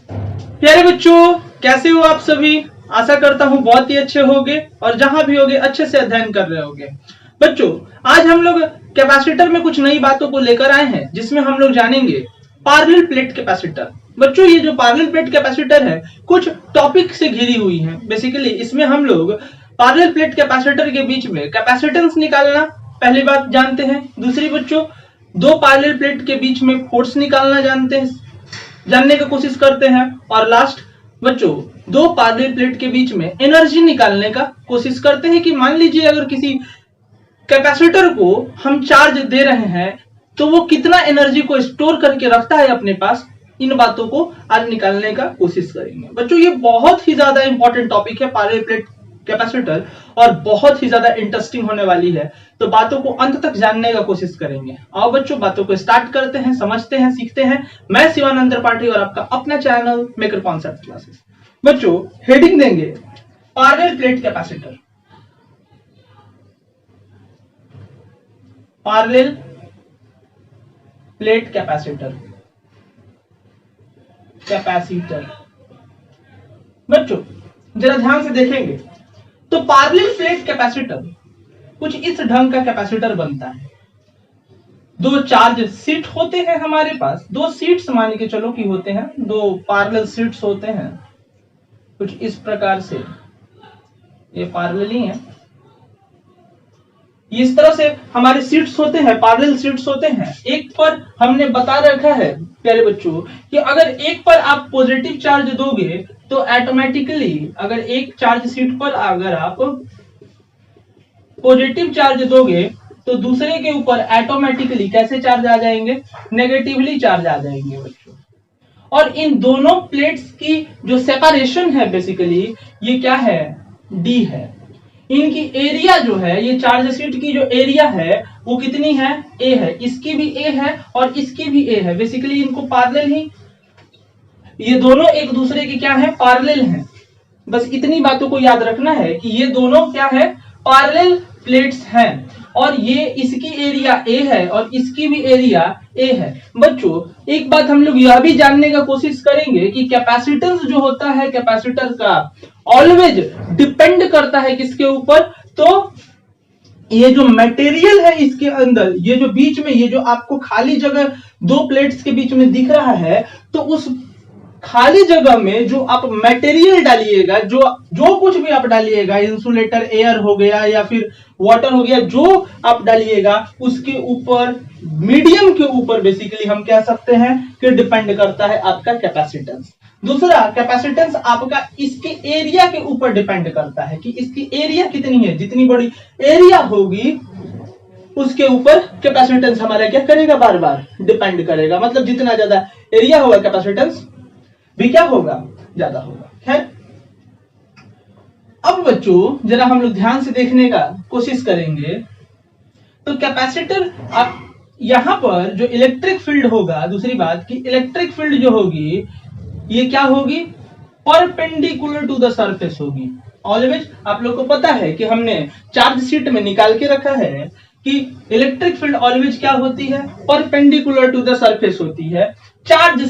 प्यारे बच्चों, कैसे हो आप सभी। आशा करता हूँ बहुत ही अच्छे होगे और जहां भी होगे अच्छे से अध्ययन कर रहे होगे। बच्चों, आज हम लोग कैपेसिटर में कुछ नई बातों को लेकर आए हैं जिसमें हम लोग जानेंगे पैरेलल प्लेट कैपेसिटर। बच्चों, ये जो पैरेलल प्लेट कैपेसिटर है कुछ टॉपिक से घिरी हुई है। बेसिकली इसमें हम लोग पैरेलल प्लेट कैपेसिटर के बीच में कैपेसिटेंस निकालना पहली बात जानते हैं। दूसरी बच्चों, दो पैरेलल प्लेट के बीच में फोर्स निकालना जानने की कोशिश करते हैं। और लास्ट बच्चों, दो पैरेलल प्लेट के बीच में एनर्जी निकालने का कोशिश करते हैं कि मान लीजिए अगर किसी कैपेसिटर को हम चार्ज दे रहे हैं तो वो कितना एनर्जी को स्टोर करके रखता है अपने पास। इन बातों को आज निकालने का कोशिश करेंगे। बच्चों, ये बहुत ही ज्यादा इंपॉर्टेंट टॉपिक है पैरेलल प्लेट कैपेसिटर और बहुत ही ज्यादा इंटरेस्टिंग होने वाली है, तो बातों को अंत तक जानने का कोशिश करेंगे। आओ बच्चों, बातों को स्टार्ट करते हैं, समझते हैं, सीखते हैं। मैं शिवानंद त्रिपाठी और आपका अपना चैनल मेकर कॉन्सेप्ट क्लासेस। बच्चों, हेडिंग देंगे parallel plate capacitor. Parallel plate capacitor बच्चों, जरा ध्यान से देखेंगे तो पैरेलल प्लेट कैपेसिटर कुछ इस ढंग का कैपेसिटर बनता है। दो चार्ज सीट होते हैं हमारे पास, दो सीट्स मान के चलो कि होते हैं, दो पैरेलल सीट्स होते हैं कुछ इस प्रकार से। ये पैरेलल ही है, इस तरह से हमारे सीट्स होते हैं, पैरेलल सीट्स होते हैं। एक पर हमने बता रखा है प्यारे बच्चों कि अगर एक पर आप पॉजिटिव चार्ज दोगे तो ऑटोमेटिकली, अगर एक चार्ज सीट पर अगर आप पॉजिटिव चार्ज दोगे तो दूसरे के ऊपर ऑटोमेटिकली कैसे चार्ज आ जाएंगे, नेगेटिवली चार्ज आ जाएंगे बच्चों। और इन दोनों प्लेट्स की जो सेपरेशन है बेसिकली ये क्या है, डी है। इनकी एरिया जो है, ये चार्ज सीट की जो एरिया है वो कितनी है, ए है। इसकी भी ए है और इसकी भी ए है। बेसिकली इनको पैरेलल ही, ये दोनों एक दूसरे के क्या है, पैरेलल हैं। बस इतनी बातों को याद रखना है कि ये दोनों क्या है, पैरेलल प्लेट्स हैं। और ये इसकी एरिया ए है और इसकी भी एरिया ए है। बच्चों, एक बात हम लोग यह भी जानने का कोशिश करेंगे कि कैपेसिटेंस जो होता है कैपेसिटर का ऑलवेज डिपेंड करता है किसके ऊपर, तो ये जो मटेरियल है इसके अंदर, ये जो बीच में, ये जो आपको खाली जगह दो प्लेट्स के बीच में दिख रहा है, तो उस खाली जगह में जो आप मटेरियल डालिएगा, जो कुछ भी आप डालिएगा, इंसुलेटर, एयर हो गया या फिर वाटर हो गया, जो आप डालिएगा उसके ऊपर, मीडियम के ऊपर बेसिकली हम कह सकते हैं कि डिपेंड करता है आपका कैपेसिटेंस। दूसरा, कैपेसिटेंस आपका इसके एरिया के ऊपर डिपेंड करता है कि इसकी एरिया कितनी है। जितनी बड़ी एरिया होगी उसके ऊपर कैपेसिटेंस हमारा क्या करेगा, बार बार डिपेंड करेगा। मतलब जितना ज्यादा एरिया होगा कैपेसिटेंस भी क्या होगा, ज्यादा होगा। खैर, अब बच्चों जरा हम लोग ध्यान से देखने का कोशिश करेंगे तो कैपेसिटर, आप यहां पर जो इलेक्ट्रिक फील्ड होगा, दूसरी बात कि इलेक्ट्रिक फील्ड जो होगी ये क्या होगी, परपेंडिकुलर टू द सरफेस होगी। ऑलवेज आप लोग को पता है कि हमने चार्ज शीट में निकाल के रखा है कि इलेक्ट्रिक फील्ड ऑलवेज क्या होती है, परपेंडिकुलर टू द सरफेस होती है। चार्ज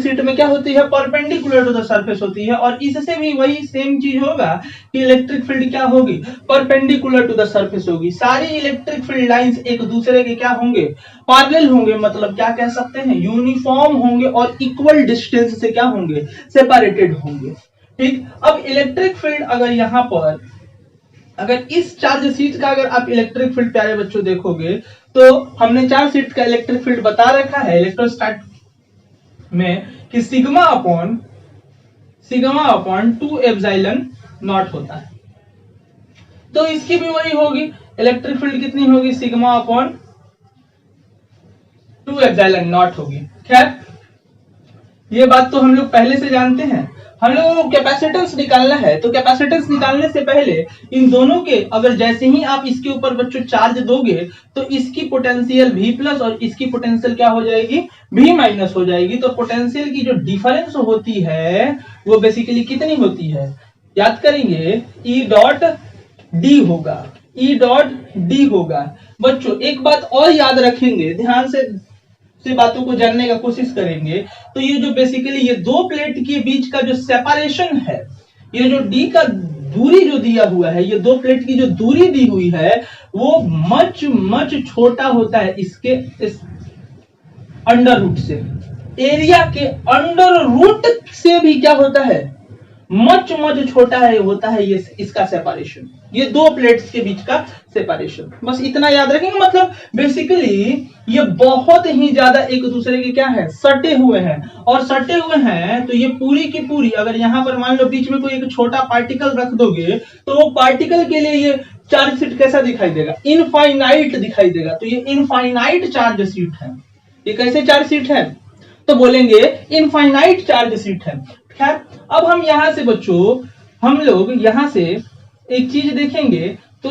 शीट में क्या होती है, परपेंडिकुलर टू द सरफेस होती है। और इससे भी वही सेम चीज होगा कि इलेक्ट्रिक फील्ड क्या होगी, परपेंडिकुलर टू द सरफेस होगी। सारी इलेक्ट्रिक फील्ड लाइंस एक दूसरे के क्या होंगे, पैरेलल होंगे। मतलब क्या कह सकते हैं, यूनिफॉर्म होंगे और इक्वल डिस्टेंस से क्या होंगे, सेपरेटेड होंगे। ठीक, अब इलेक्ट्रिक फील्ड अगर यहां पर, अगर इस चार्ज शीट का अगर आप इलेक्ट्रिक फील्ड प्यारे बच्चों देखोगे तो हमने चार्ज शीट का इलेक्ट्रिक फील्ड बता रखा है इलेक्ट्रोस्टैट में कि सिग्मा अपॉन 2 एप्सिलॉन नॉट होता है। तो इसकी भी वही होगी, इलेक्ट्रिक फील्ड कितनी होगी, सिग्मा अपॉन 2 एप्सिलॉन नॉट होगी। खैर, ये बात तो हम लोग पहले से जानते हैं। हम लोगों को कैपेसिटेंस निकालना है, तो कैपेसिटेंस निकालने से पहले इन दोनों के, अगर जैसे ही आप इसके ऊपर बच्चों चार्ज दोगे तो इसकी पोटेंशियल V प्लस और इसकी पोटेंशियल क्या हो जाएगी, V माइनस हो जाएगी। तो पोटेंशियल की जो डिफरेंस होती है वो बेसिकली कितनी होती है, याद करेंगे, E डॉट डी होगा। बच्चों एक बात और याद रखेंगे, ध्यान से से बातों को जानने का कोशिश करेंगे तो ये जो बेसिकली ये दो प्लेट के बीच का जो सेपरेशन है, ये जो डी का दूरी जो दिया हुआ है, ये दो प्लेट की जो दूरी दी हुई है वो मच मच छोटा होता है इसके इस अंडर रूट से। एरिया के अंडर रूट से भी क्या होता है, मच मच छोटा है होता है ये इसका सेपरेशन, ये दो प्लेट्स के बीच का सेपरेशन। बस इतना याद रखेंगे। मतलब बेसिकली ये बहुत ही ज्यादा एक दूसरे के क्या है, सटे हुए हैं। और सटे हुए हैं तो ये पूरी की पूरी, अगर यहां पर मान लो बीच में कोई एक छोटा पार्टिकल रख दोगे तो वो पार्टिकल के लिए ये चार्ज शीट कैसा दिखाई देगा, इनफाइनाइट दिखाई देगा। तो ये इनफाइनाइट चार्ज शीट है। ये कैसे चार्ज शीट है, तो बोलेंगे इनफाइनाइट चार्ज शीट है। खैर अब हम यहां से बच्चों, हम लोग यहां से एक चीज देखेंगे तो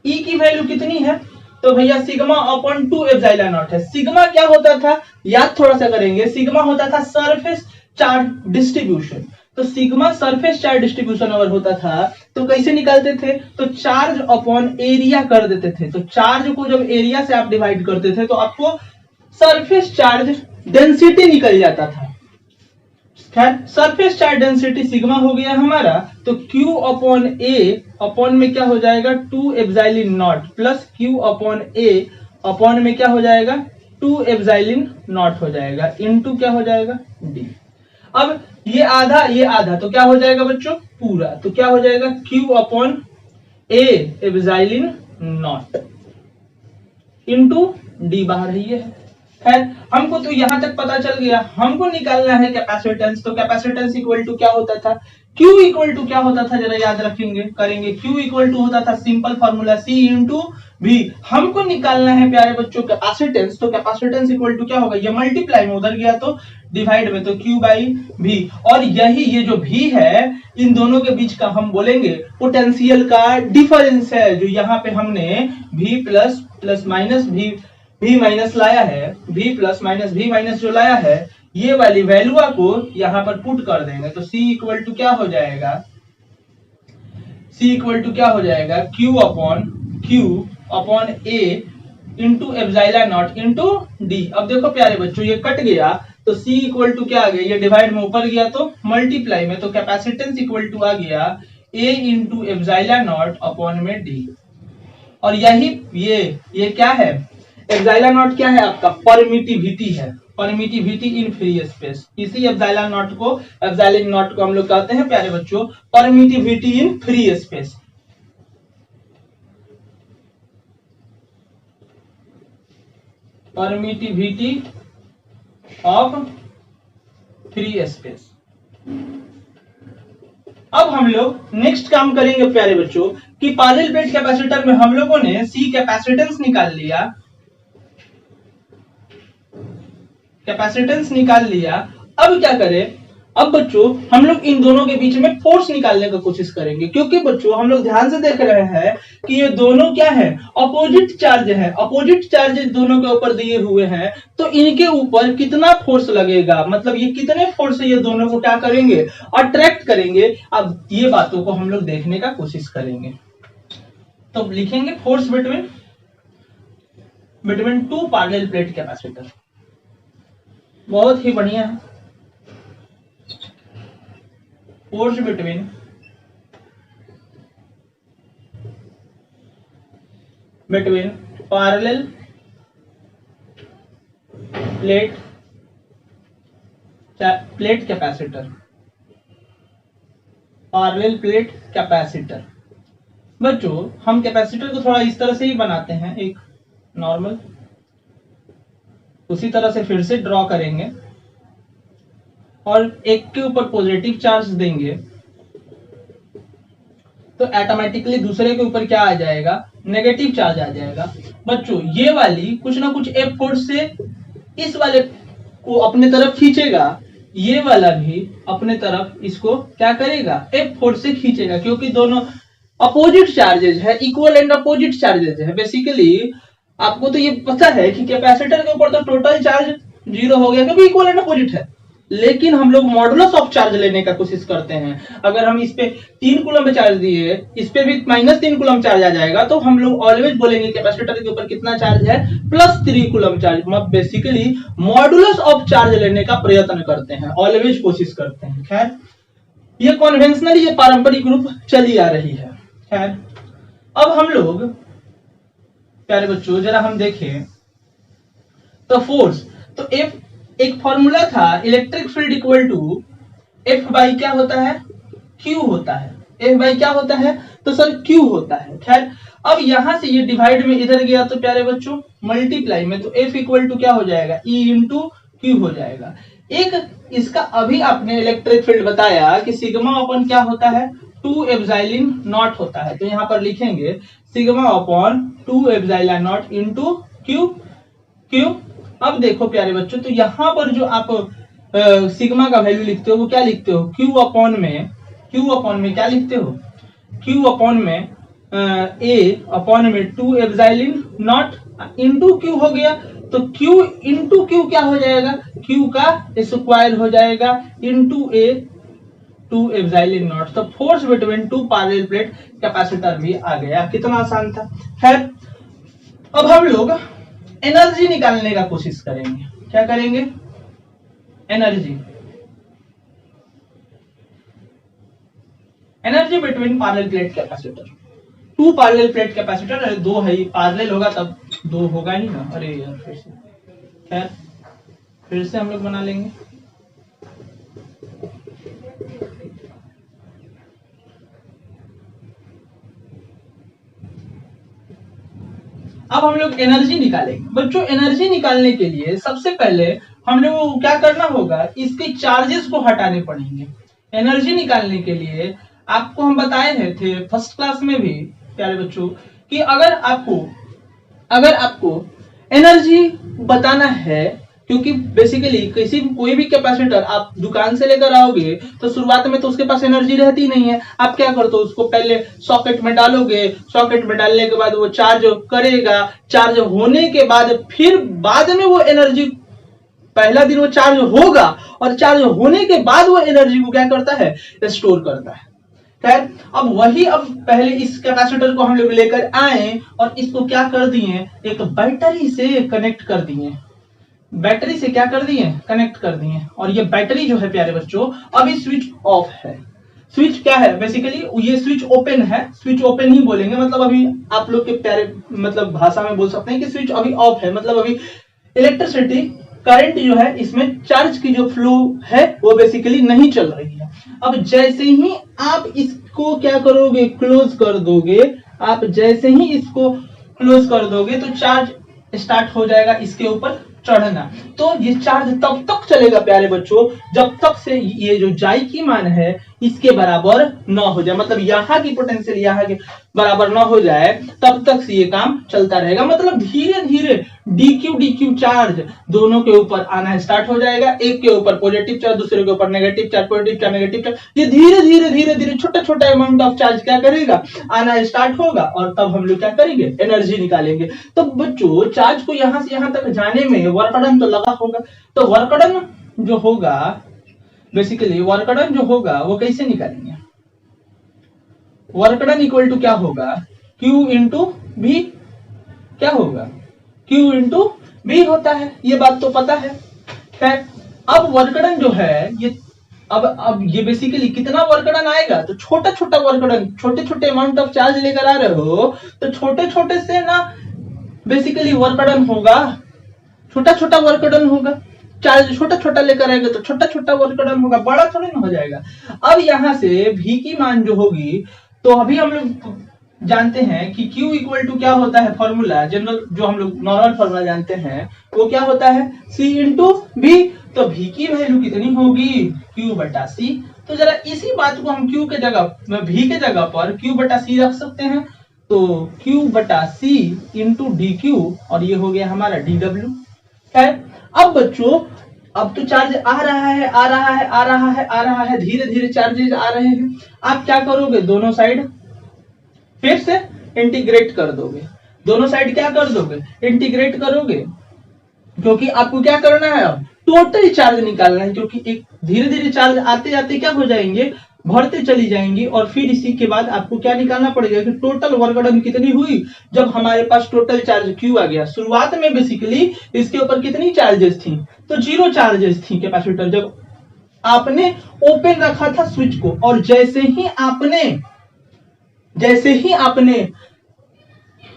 E की वैल्यू कितनी है, तो भैया सिग्मा अपॉन 2 एप्सिलॉन नॉट है। सिग्मा क्या होता था, याद थोड़ा सा करेंगे, सिग्मा होता था सरफेस चार्ज डिस्ट्रीब्यूशन। तो सिग्मा सरफेस चार्ज डिस्ट्रीब्यूशन अगर होता था तो कैसे निकालते थे, तो चार्ज अपॉन एरिया कर देते थे। तो चार्ज को जब एरिया से आप डिवाइड करते थे तो आपको सरफेस चार्ज डेंसिटी निकल जाता था। खैर सरफेस चार्ज डेंसिटी सिग्मा हो गया हमारा, तो Q अपॉन ए अपॉन में क्या हो जाएगा 2 epsilon not plus Q upon A upon में क्या हो जाएगा 2 एप्सिलॉन नॉट हो जाएगा इनटू क्या हो जाएगा D। अब ये आधा तो क्या हो जाएगा बच्चों पूरा, तो क्या हो जाएगा Q upon A epsilon not into D बाहर है ये है। खैर हमको तो यहां तक पता चल गया। हमको निकालना है कैपेसिटेंस, तो कैपेसिटेंस इक्वल टू क्या होता था, Q इक्वल टू क्या होता था, जरा याद रखेंगे करेंगे। Q इक्वल टू होता था simple formula C into V। हमको निकालना है प्यारे बच्चों कैपेसिटेंस, तो कैपेसिटेंस इक्वल टू क्या होगा, ये मल्टीप्लाई में उधर गया तो डिवाइड में, तो Q बाई V। और यही ये जो V है इन दोनों के बीच का हम बोलेंगे पोटेंशियल का डिफरेंस है, जो यहाँ पे हमने V plus plus minus V minus लाया है, V plus minus V minus जो लाया है, ये वाली वैल्यू को यहां पर पुट कर देंगे। तो C इक्वल टू क्या हो जाएगा, C इक्वल टू क्या हो जाएगा Q upon A into epsilon not into D। अब देखो प्यारे बच्चों ये कट गया तो C इक्वल टू क्या आ गया, ये डिवाइड में ऊपर गया तो मल्टीप्लाई में, तो कैपेसिटेंस इक्वल टू आ गया A into epsilon not upon में D। और यही ये क्या है, एप्सिलॉन नॉट क्या है आपका परमिटिविटी है, परमिटिविटी इन फ्री स्पेस। इसी एप्सिलॉन नॉट को हम लोग कहते हैं प्यारे बच्चों permittivity in free space. Permittivity of free space. अब हम लोग नेक्स्ट काम करेंगे प्यारे बच्चों कि पैरेलल प्लेट कैपेसिटर में हम लोगों ने C कैपेसिटेंस निकाल लिया, कैपेसिटेंस निकाल लिया। अब क्या करें, अब बच्चों हम लोग इन दोनों के बीच में फोर्स निकालने का कोशिश करेंगे, क्योंकि बच्चों हम लोग ध्यान से देख रहे हैं कि ये दोनों क्या है, अपोजिट चार्ज है। अपोजिट चार्ज दोनों के ऊपर दिए हुए हैं, तो इनके ऊपर कितना फोर्स लगेगा, मतलब ये कितने फोर्स से ये दोनों को क्या करेंगे, अट्रैक्ट करेंगे। अब ये बातों को हम लोग देखने का कोशिश करेंगे। तो लिखेंगे force between two parallel plate capacitor. बहुत ही बढ़िया है। Force between parallel plate capacitor, parallel plate capacitor. बच्चों हम कैपेसिटर को थोड़ा इस तरह से ही बनाते हैं, एक नॉर्मल, उसी तरह से फिर से ड्रॉ करेंगे और एक के ऊपर पॉजिटिव चार्ज देंगे तो ऑटोमेटिकली दूसरे के ऊपर क्या आ जाएगा, नेगेटिव चार्ज आ जाएगा। बच्चों ये वाली कुछ ना कुछ F फोर्स से इस वाले को अपने तरफ खींचेगा, ये वाला भी अपने तरफ इसको क्या करेगा, F फोर्स से खींचेगा, क्योंकि दोनों अपोजिट चार्जेज है, इक्वल एंड अपोजिट चार्जेज है। बेसिकली आपको तो ये पता है कि कैपेसिटर के ऊपर तो टोटल चार्ज 0 हो गया क्योंकि इक्वल एंड अपोजिट है। लेकिन हम लोग मॉडुलस ऑफ चार्ज लेने का कोशिश करते हैं। अगर हम इस पे 3 कूलम चार्ज दिए, इस पे भी -3 कूलम चार्ज आ जाएगा, तो हम लोग ऑलवेज बोलेंगे कैपेसिटर के ऊपर कितना चार्ज है, +3 कूलम चार्ज। मतलब बेसिकली मॉडुलस ऑफ चार्ज लेने का प्रयत्न करते हैं, ऑलवेज कोशिश करते हैं। खैर ये कॉन्वेंशनली, ये पारंपरिक रूप चली आ रही है। खैर अब हम लोग प्यारे बच्चों जरा हम देखें तो फोर्स, तो एफ एक फॉर्मूला था, electric field equal to F by क्या होता है, क्यू होता है। एफ बाई क्या होता है, तो सर क्यू होता है। खैर अब यहां से ये डिवाइड में इधर गया तो प्यारे बच्चों मल्टीप्लाई में, तो एफ इक्वल टू क्या हो जाएगा, ई इंटू क्यू हो जाएगा। एक इसका अभी आपने इलेक्ट्रिक फील्ड बताया कि सिग्मा अपॉन क्या होता है, 2 एप्सिलॉन नॉट होता है। तो यहां पर लिखेंगे sigma upon 2 epsilon not into Q Q. अब देखो प्यारे बच्चों, तो यहां पर जो आप सिग्मा का वैल्यू लिखते हो वो क्या लिखते हो, क्यू अपॉन में क्या लिखते हो, क्यू अपॉन में ए अपॉन में 2 एप्सिलॉन नॉट इंटू क्यू हो गया। तो क्यू इंटू क्यू क्या हो जाएगा, क्यू का स्क्वायर हो जाएगा इंटू ए 2 एप्सिलॉन नॉट। तो force between 2 parallel plate capacitor भी आ गया। कितना आसान था। खैर अब हम लोग एनर्जी निकालने का कोशिश करेंगे। क्या करेंगे, energy between parallel plate capacitor. 2 parallel plate capacitor है, 2 है, पैरेलल होगा तब 2 होगा ही ना। अरे यार फिर से, खैर फिर से हम लोग बना लेंगे। अब हम लोग एनर्जी निकालेंगे। बच्चों एनर्जी निकालने के लिए सबसे पहले हम लोग को क्या करना होगा, इसके चार्जेस को हटाने पड़ेंगे। एनर्जी निकालने के लिए आपको हम बताए थे फर्स्ट क्लास में भी प्यारे बच्चों कि अगर आपको एनर्जी बताना है, क्योंकि बेसिकली कोई भी कैपेसिटर आप दुकान से लेकर आओगे तो शुरुआत में तो उसके पास एनर्जी रहती नहीं है। आप क्या करते हो, उसको पहले सॉकेट में डालोगे, सॉकेट में डालने के बाद वो चार्ज करेगा, चार्ज होने के बाद फिर बाद में वो एनर्जी, पहला दिन वो चार्ज होगा और चार्ज होने के बाद वो एनर्जी को क्या करता है, स्टोर करता है। खैर अब पहले इस कैपेसिटर को हम लोग लेकर आए और इसको क्या कर दिए, एक बैटरी से कनेक्ट कर दिए। बैटरी से क्या कर दिए, कनेक्ट कर दिए। और ये बैटरी जो है प्यारे बच्चों अभी स्विच ऑफ है। स्विच क्या है, बेसिकली ये स्विच ओपन है, स्विच ओपन ही बोलेंगे, मतलब अभी आप लोग के प्यारे मतलब भाषा में बोल सकते हैं कि स्विच अभी ऑफ है, मतलब अभी इलेक्ट्रिसिटी करंट जो है इसमें चार्ज की जो फ्लो है वो बेसिकली नहीं चल रही है। अब जैसे ही आप इसको क्या करोगे, क्लोज कर दोगे, आप जैसे ही इसको क्लोज कर दोगे तो चार्ज स्टार्ट हो जाएगा इसके ऊपर चढ़ना। तो ये चार्ज तब तक चलेगा प्यारे बच्चों जब तक से ये जो जाई की मान है इसके बराबर न हो जाए, मतलब यहाँ की पोटेंशियल यहाँ के बराबर न हो जाए तब तक से ये काम चलता रहेगा। मतलब धीरे धीरे डीक्यू चार्ज दोनों के ऊपर आना स्टार्ट हो जाएगा। एक के ऊपर पॉजिटिव चार्ज, दूसरे के ऊपर negative charge, positive charge negative charge, ये धीरे धीरे छोटा अमाउंट ऑफ चार्ज क्या करेगा, आना स्टार्ट होगा। और तब हम लोग क्या करेंगे, एनर्जी निकालेंगे। तो बच्चों चार्ज को यहाँ से यहाँ तक जाने में वर्क डन तो लगा होगा, तो वर्क डन जो होगा बेसिकली वर्क डन जो होगा वो कैसे निकालेंगे, वर्क डन इक्वल टू क्या होगा, Q इंटू भी क्या होगा, Q इंटू भी होता है, ये बात तो पता है। खैर अब वर्क डन जो है ये अब ये बेसिकली कितना वर्क डन आएगा, तो छोटा वर्क डन, छोटे अमाउंट ऑफ चार्ज लेकर आ रहे हो तो छोटे से ना बेसिकली वर्क डन होगा, छोटा वर्क डन होगा। चार्ज छोटा लेकर आएगा तो छोटा वर्क डन होगा, बड़ा थोड़ी ना हो जाएगा। अब यहां से V की मान जो होगी, तो अभी हम लोग जानते हैं कि Q इक्वल टू क्या होता है, फॉर्मूला जनरल जो हम लोग नॉर्मल फॉर्मूला जानते हैं वो क्या होता है, C इंटू V। तो V की वैल्यू कितनी होगी, Q बटा C। तो जरा इसी बात को हम Q के जगह V के जगह पर Q बटा C रख सकते हैं। तो Q बटा C इंटू DQ और ये हो गया हमारा DW। अब बच्चों अब तो चार्ज आ रहा है, धीरे धीरे चार्जेस आ रहे हैं। आप क्या करोगे, दोनों साइड फिर से इंटीग्रेट कर दोगे, दोनों साइड क्या कर दोगे, इंटीग्रेट करोगे, क्योंकि आपको क्या करना है, अब टोटल चार्ज निकालना है, क्योंकि एक धीरे धीरे चार्ज आते जाते क्या हो जाएंगे, भरते चली जाएंगी। और फिर इसी के बाद आपको क्या निकालना पड़ेगा कि टोटल वर्क डन कितनी हुई, जब हमारे पास टोटल चार्ज Q आ गया। शुरुआत में बेसिकली इसके ऊपर कितनी चार्जेस थी, तो 0 चार्जेस थी कैपेसिटर, जब आपने ओपन रखा था स्विच को, और जैसे ही आपने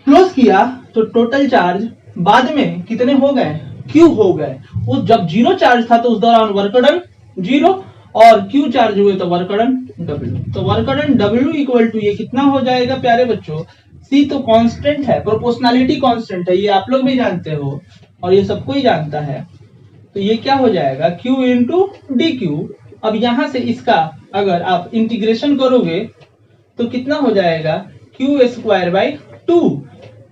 क्लोज किया तो टोटल चार्ज बाद में कितने हो गए, Q हो गए। वो जब 0 चार्ज था तो उस दौरान वर्क डन 0, और Q चार्ज हुए तो वर्क डन W। तो work done W equal to ये कितना हो जाएगा प्यारे बच्चों, C तो कांस्टेंट है, प्रोपोर्शनैलिटी कांस्टेंट है, ये आप लोग भी जानते हो और ये सबको ही जानता है। तो ये क्या हो जाएगा, Q इंटू DQ। अब यहां से इसका अगर आप इंटीग्रेशन करोगे तो कितना हो जाएगा, Q square by 2,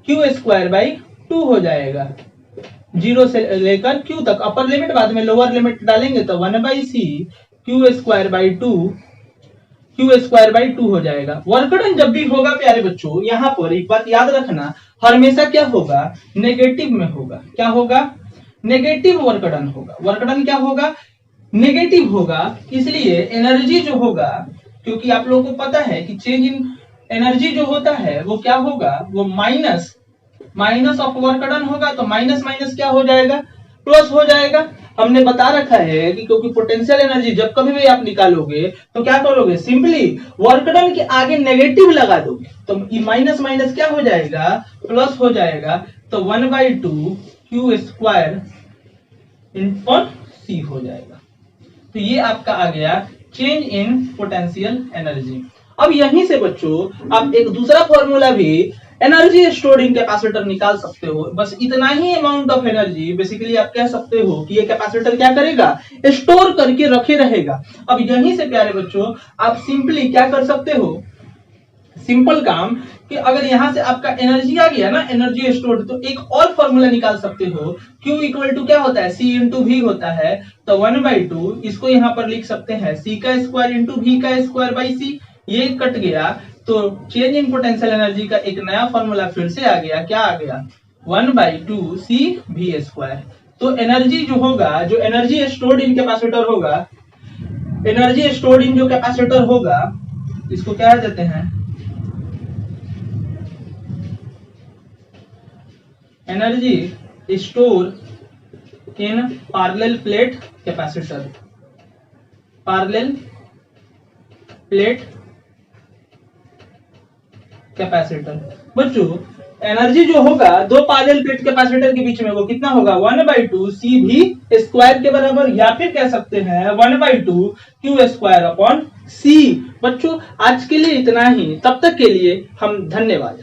Q square by 2 हो जाएगा, 0 से लेकर Q तक। अपर लिमिट बाद में लोअर लिमिट डालेंगे तो 1/C Q स्क्वायर बाई 2 हो जाएगा। वर्क डन जब भी होगा प्यारे बच्चों, यहाँ पर एक बात याद रखना, हमेशा क्या होगा, नेगेटिव में होगा। क्या होगा, नेगेटिव वर्क डन होगा। वर्क डन क्या होगा, नेगेटिव होगा। इसलिए एनर्जी जो होगा, क्योंकि आप लोगों को पता है कि चेंज इन एनर्जी जो होता है वो क्या होगा, वो माइनस ऑफ वर्क डन होगा। तो माइनस माइनस क्या हो जाएगा, प्लस हो जाएगा। हमने बता रखा है कि क्योंकि पोटेंशियल एनर्जी जब कभी भी आप निकालोगे तो क्या करोगे, सिंपली वर्क डन के आगे नेगेटिव लगा दोगे, तो माइनस माइनस क्या हो जाएगा, प्लस हो जाएगा। तो 1/2 Q स्क्वायर इंटू C हो जाएगा। तो ये आपका आ गया चेंज इन पोटेंशियल एनर्जी। अब यहीं से बच्चों आप एक दूसरा फॉर्मूला भी एनर्जी स्टोर्ड इन कैपेसिटर निकाल सकते हो। बस इतना ही अमाउंट ऑफ एनर्जी बेसिकली आप कह सकते हो कि ये कैपेसिटर क्या करेगा, स्टोर करके रखे रहेगा। अब यहीं से प्यारे बच्चों आप सिंपली क्या कर सकते हो, सिंपल काम कि अगर यहां से आपका एनर्जी आ गया ना, एनर्जी स्टोर्ड, तो एक और फॉर्मूला निकाल सकते हो। Q इक्वल टू क्या होता है, C इंटू V होता है। तो 1/2 इसको यहाँ पर लिख सकते हैं C का स्क्वायर इंटू V का स्क्वायर बाई C। ये कट गया तो चेंज इन पोटेंशियल एनर्जी का एक नया फॉर्मूला फिर से आ गया। क्या आ गया, 1/2 C V स्क्वायर। तो एनर्जी जो होगा, जो एनर्जी स्टोर्ड इन कैपेसिटर होगा, एनर्जी स्टोर्ड इन जो कैपेसिटर होगा, इसको क्या देते हैं, energy store in parallel plate capacitor. Parallel plate capacitor बच्चों, एनर्जी जो होगा दो पैरेलल प्लेट कैपेसिटर के बीच में वो कितना होगा, 1/2 C V स्क्वायर के बराबर, या फिर कह सकते हैं 1/2 Q स्क्वायर अपॉन C। बच्चों आज के लिए इतना ही, तब तक के लिए हम धन्यवाद।